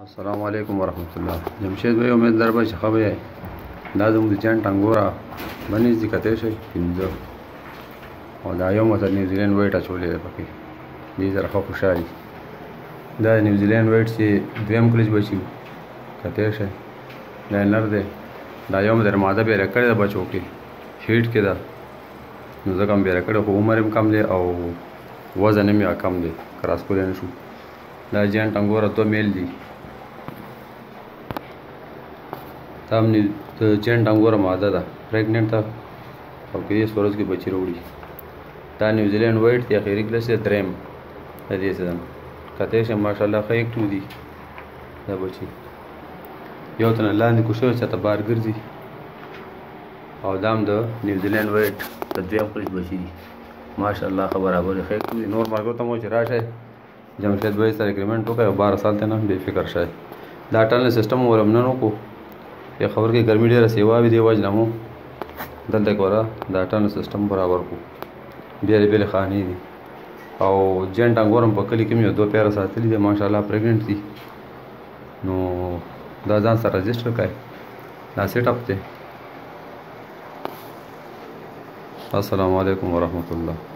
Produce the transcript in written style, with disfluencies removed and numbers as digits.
السلام علیکم ورحمت الله. جمشید بھائی امید در به چې ښه به یې. دا زموږ د جنټ انګوره بنیز دي کتی شئ 5 او دا یو متر نیوزیلینډ وایټ اچولی دی پکې. دې سره ښه خوشحالي. دا د نیوزیلینډ وایټ چې دویم کلچ بچي کتی شئ. دا نر دی. دا یو متر ماده بیره کړې ده بچو کې هیټ کې ده نو ځکه هم بیره کړې خو عمر هم کم دی او وزن هم یې کم دی کراس کولی نه شو. دا جنټ انګوره 2 میل دي. دا هم د جنټ انګوره ماده ده پریګننټ ده او په 10 ورځو کې بچي راوړي. دا نیوزیلینډ وایټ دی اخري کلچ دی دریم د دې سیزن کتی شئ ماشاءالله ښه ایکټیو دي دا بچي. یو تنه لاندې کوشش چاته بار ګرځي او دا هم د نیوزیلینډ وایټ د دویم کلچ بچي دي ماشاءالله ښه برابر ښه ایکټیو دي. نور ملګرو ته مو چې راشئ جمشید بھائی سره اګریمنټ وکړئ او 12 سال ته نه بې فکر شئ. دا ټنل سیسټم مو ورم نن وکړو یا خبر کې ګرمي ډېره سیوا وي دې وجې نه مو دلته کوره دا ټنل سیسټم برابر کړو. بېلې بېلې خانې دي او جنټ انګور هم په کلي کې مې یو 2 پیره ساتلي دي ماشاءالله پریګننټ دي. نو دا ځان سره رجسټر کړئ. دا سیټ اپ دی. السلام علیکم ورحمت الله.